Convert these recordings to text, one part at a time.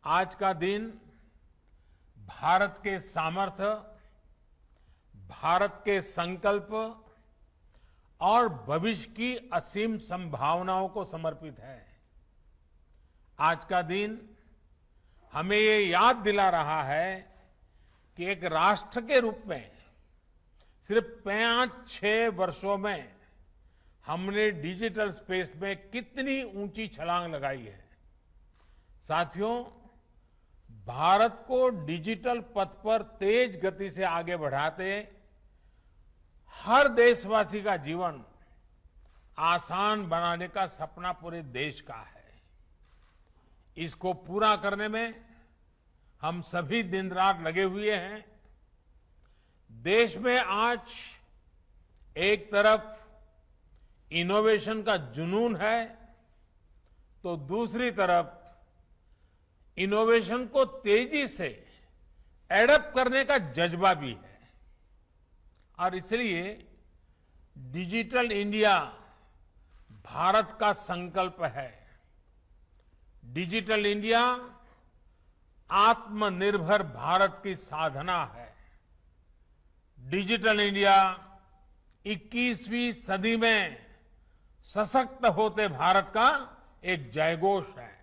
आज का दिन भारत के सामर्थ्य, भारत के संकल्प और भविष्य की असीम संभावनाओं को समर्पित है। आज का दिन हमें ये याद दिला रहा है कि एक राष्ट्र के रूप में सिर्फ 5-6 वर्षों में हमने डिजिटल स्पेस में कितनी ऊंची छलांग लगाई है। साथियों, भारत को डिजिटल पथ पर तेज गति से आगे बढ़ाते हर देशवासी का जीवन आसान बनाने का सपना पूरे देश का है। इसको पूरा करने में हम सभी दिन रात लगे हुए हैं। देश में आज एक तरफ इनोवेशन का जुनून है, तो दूसरी तरफ इनोवेशन को तेजी से एडप्ट करने का जज्बा भी है। और इसलिए डिजिटल इंडिया भारत का संकल्प है। डिजिटल इंडिया आत्मनिर्भर भारत की साधना है। डिजिटल इंडिया 21वीं सदी में सशक्त होते भारत का एक जयघोष है।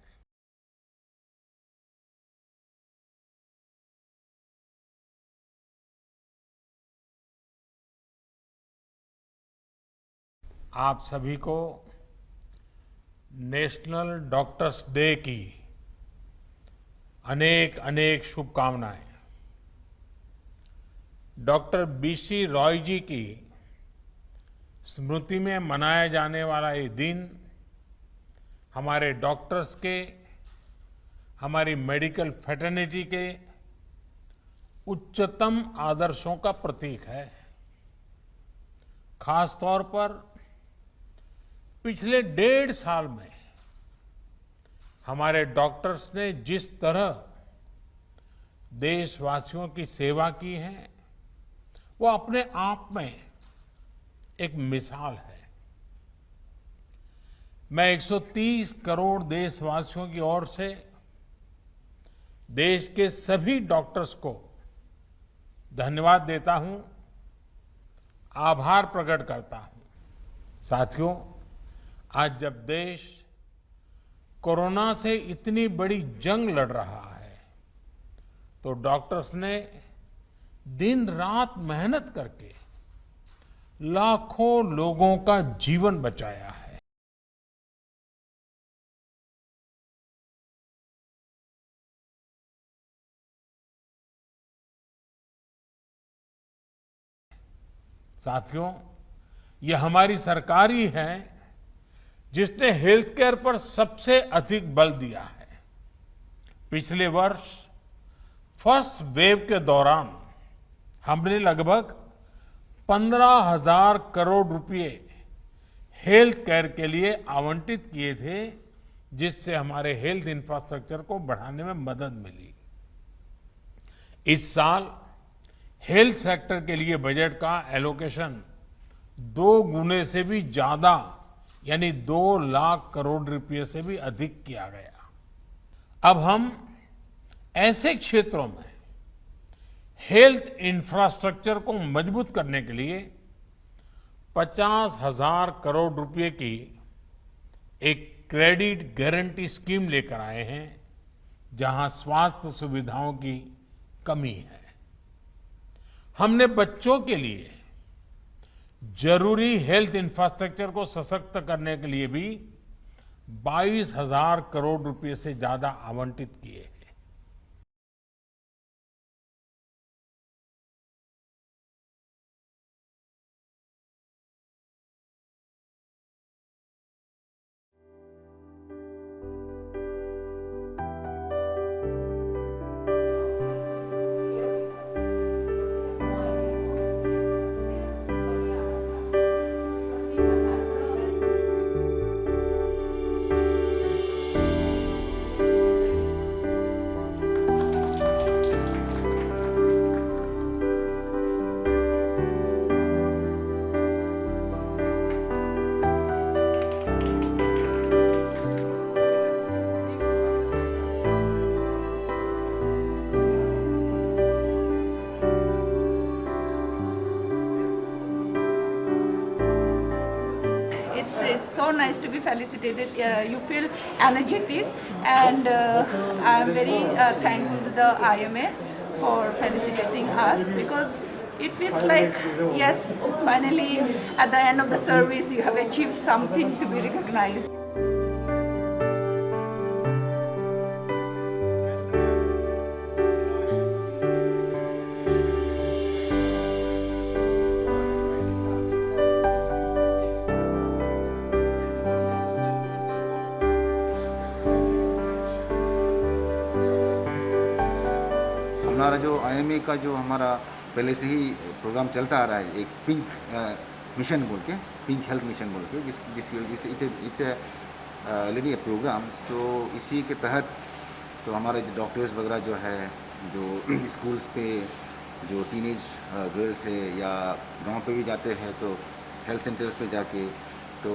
आप सभी को नेशनल डॉक्टर्स डे की अनेक अनेक शुभकामनाएं। डॉक्टर बीसी रॉय जी की स्मृति में मनाया जाने वाला ये दिन हमारे डॉक्टर्स के, हमारी मेडिकल फ्रेटर्निटी के उच्चतम आदर्शों का प्रतीक है। खास तौर पर पिछले 1.5 साल में हमारे डॉक्टर्स ने जिस तरह देशवासियों की सेवा की है, वो अपने आप में एक मिसाल है। मैं 130 करोड़ देशवासियों की ओर से देश के सभी डॉक्टर्स को धन्यवाद देता हूं, आभार प्रकट करता हूं। साथियों, आज जब देश कोरोना से इतनी बड़ी जंग लड़ रहा है, तो डॉक्टर्स ने दिन रात मेहनत करके लाखों लोगों का जीवन बचाया है। साथियों, ये हमारी सरकार ही है जिसने हेल्थ केयर पर सबसे अधिक बल दिया है। पिछले वर्ष फर्स्ट वेव के दौरान हमने लगभग 15,000 करोड़ रुपए हेल्थ केयर के लिए आवंटित किए थे, जिससे हमारे हेल्थ इंफ्रास्ट्रक्चर को बढ़ाने में मदद मिली। इस साल हेल्थ सेक्टर के लिए बजट का एलोकेशन 2 गुने से भी ज्यादा, यानी 2 लाख करोड़ रुपए से भी अधिक किया गया। अब हम ऐसे क्षेत्रों में हेल्थ इंफ्रास्ट्रक्चर को मजबूत करने के लिए 50,000 करोड़ रुपए की एक क्रेडिट गारंटी स्कीम लेकर आए हैं, जहां स्वास्थ्य सुविधाओं की कमी है। हमने बच्चों के लिए जरूरी हेल्थ इंफ्रास्ट्रक्चर को सशक्त करने के लिए भी 22,000 करोड़ रुपए से ज्यादा आवंटित किए हैं। so nice to be felicitated. You feel energetic, and I am very thankful to the IMA for felicitating us, because it feels like, yes, finally at the end of the service you have achieved something to be recognized. हमारा जो IMA का जो हमारा पहले से ही programme चलता आ रहा है, एक पिंक मिशन बोल के, पिंक हेल्थ मिशन बोल के, इट्स लेडी प्रोग्राम। तो इसी के तहत तो हमारे जो डॉक्टर्स वगैरह जो है, जो स्कूल्स पे जो टीनेज गर्ल्स है या गांव पे भी जाते हैं, तो हेल्थ सेंटर्स पे जाके तो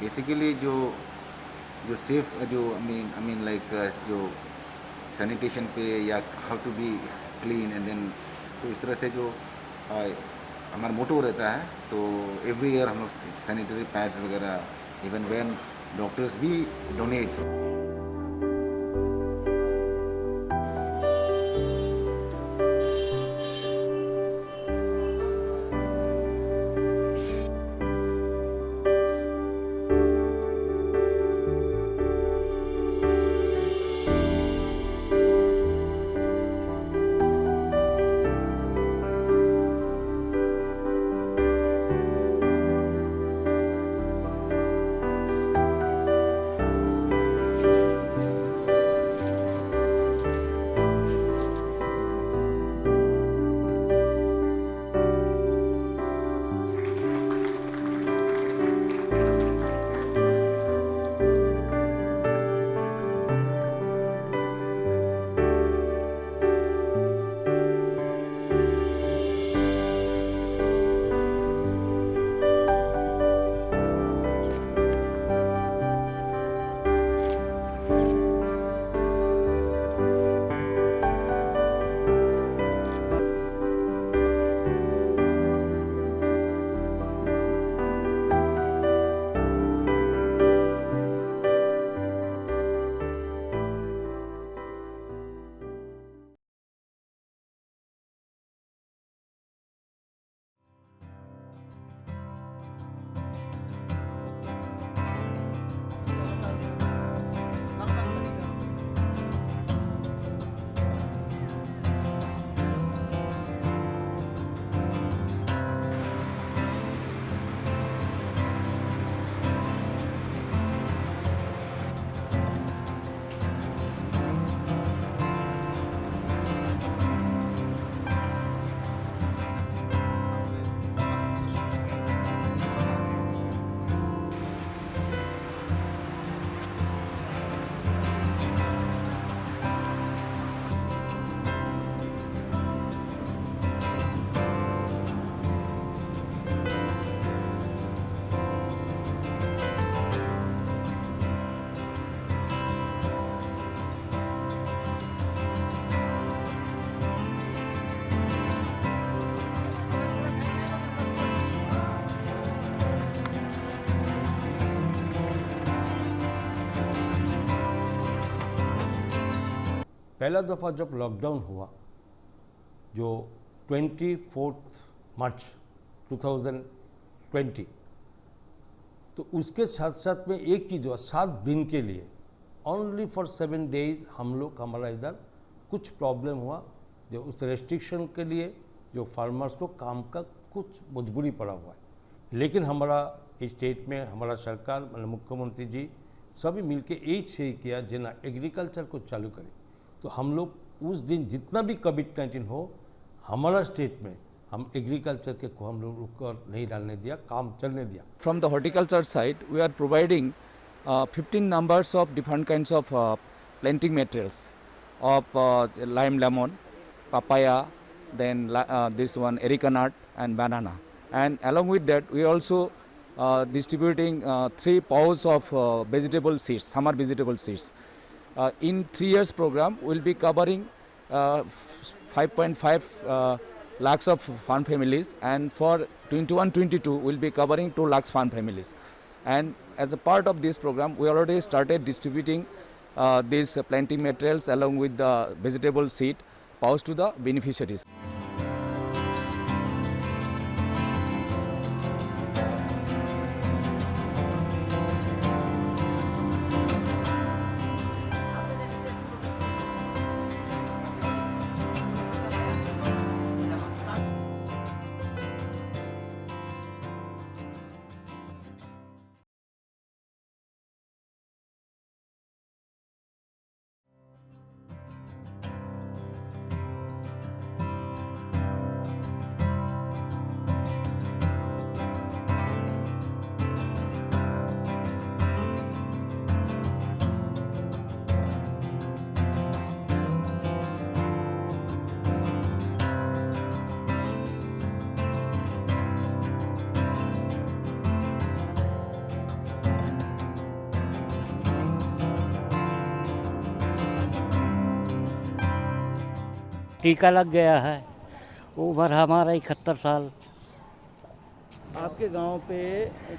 बेसिकली जो सेफ जो आई मीन लाइक जो सैनिटेशन पे या how to be clean and then, तो इस तरह से जो हमारा मोटो रहता है। तो एवरी ईयर हम लोग सैनिटरी पैड्स वगैरह, इवन व्हेन डॉक्टर्स भी डोनेट। पहला दफ़ा जब लॉकडाउन हुआ, जो 24 मार्च 2020, तो उसके साथ साथ में एक चीज़ हुआ, 7 दिन के लिए ओनली फॉर 7 डेज हम लोग, हमारा इधर कुछ प्रॉब्लम हुआ, जो उस रेस्ट्रिक्शन के लिए जो फार्मर्स को काम का कुछ मजबूरी पड़ा हुआ है। लेकिन हमारा स्टेट में हमारा सरकार, मतलब मुख्यमंत्री जी सभी मिलके एक से ही किया, जना एग्रीकल्चर को चालू करें। तो हम लोग उस दिन जितना भी कोविड-19 हो, हमारा स्टेट में हम एग्रीकल्चर के को हम लोग रुक नहीं डालने दिया, काम चलने दिया। From the horticulture side, we are providing 15 numbers of different kinds of planting materials of lime lemon, papaya, then this one Erica nut and banana. And along with that, we also distributing 3 pounds of vegetable seeds, summer vegetable seeds. In 3 years program, we'll be covering 5.5 lakhs of farm families, and for 21-22, we'll be covering 2 lakhs farm families. And as a part of this program, we already started distributing these planting materials along with the vegetable seed pouch to the beneficiaries. टीका लग गया है। उम्र हमारा 71 साल। आपके गांव पे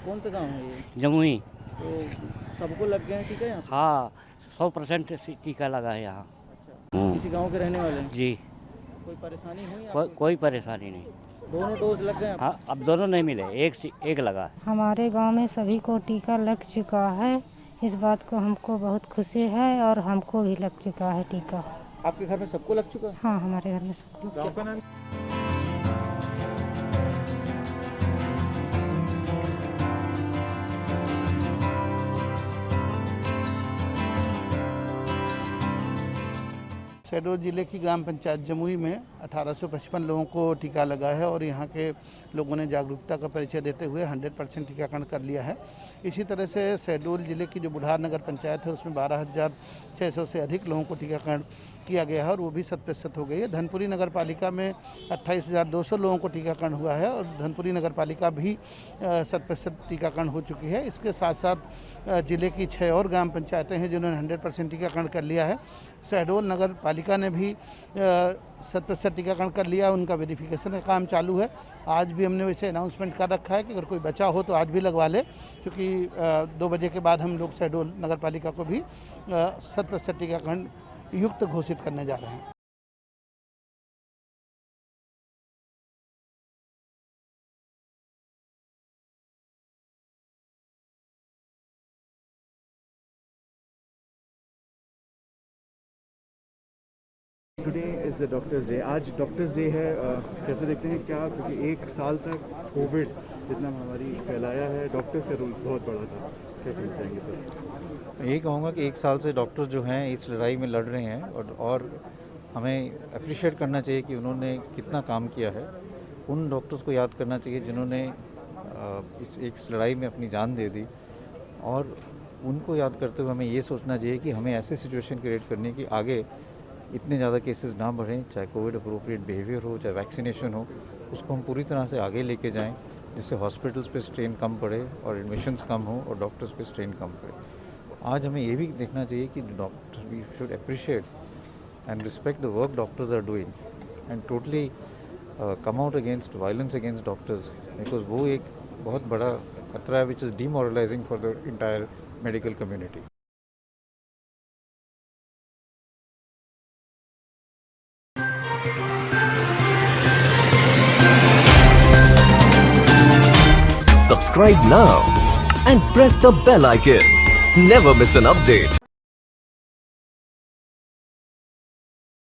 कौन सा गांव है ये? जमुई। तो सबको लग गए हैं टीका यहाँ पे? हाँ, 100% टीका लगा है यहाँ। अच्छा, इसी गांव के रहने वाले हैं? जी। कोई परेशानी हुई आपको? कोई परेशानी नहीं। दोनों डोज लग गए आपको? हाँ, अब दोनों नहीं मिले, एक लगा। हमारे गांव में सभी को टीका लग चुका है। इस बात को हमको बहुत खुशी है और हमको भी लग चुका है टीका। आपके घर में सबको लग चुका है? हाँ, हमारे घर में सबको लग चुका है। शहडोल जिले की ग्राम पंचायत जमुई में 1855 लोगों को टीका लगा है और यहाँ के लोगों ने जागरूकता का परिचय देते हुए 100% टीकाकरण कर लिया है। इसी तरह से शहडोल जिले की जो बुढ़ार नगर पंचायत है उसमें 12,600 से अधिक लोगों को टीकाकरण किया गया है और वो भी 100% हो गई है। धनपुरी नगर पालिका में 28,200 लोगों को टीकाकरण हुआ है और धनपुरी नगर पालिका भी 100% टीकाकरण हो चुकी है। इसके साथ साथ जिले की 6 और ग्राम पंचायतें हैं जिन्होंने 100% टीकाकरण कर लिया है। शहडोल नगर पालिका ने भी 100% टीकाकरण कर लिया, उनका वेरिफिकेशन का काम चालू है। आज भी हमने वैसे अनाउंसमेंट कर रखा है कि अगर कोई बचा हो तो आज भी लगवा ले, क्योंकि 2 बजे के बाद हम लोग शहडोल नगर पालिका को भी 100% टीकाकरण युक्त घोषित करने जा रहे हैं। Today is the doctors day. आज डॉक्टर्स डे है, कैसे देखते हैं क्या, क्योंकि 1 साल तक कोविड जितना महामारी फैलाया है, डॉक्टर्स का रोल बहुत बड़ा था। क्या कहना चाहेंगे सर? यही कहूँगा कि 1 साल से डॉक्टर्स जो हैं इस लड़ाई में लड़ रहे हैं और हमें अप्रिशिएट करना चाहिए कि उन्होंने कितना काम किया है। उन डॉक्टर्स को याद करना चाहिए जिन्होंने इस लड़ाई में अपनी जान दे दी, और उनको याद करते हुए हमें ये सोचना चाहिए कि हमें ऐसे सिचुएशन क्रिएट करनी है कि आगे इतने ज़्यादा केसेस ना बढ़ें, चाहे कोविड अप्रोप्रिएट बिहेवियर हो, चाहे वैक्सीनेशन हो, उसको हम पूरी तरह से आगे लेके जाएं, जिससे हॉस्पिटल्स पे स्ट्रेन कम पड़े और एडमिशन्स कम हो और डॉक्टर्स पे स्ट्रेन कम पड़े। आज हमें ये भी देखना चाहिए कि doctor we should appreciate and respect the work doctors are doing and totally come out against violence against doctors, because वो एक बहुत बड़ा खतरा है which is demoralising for the entire medical community. Subscribe now and press the bell icon. Never miss an update.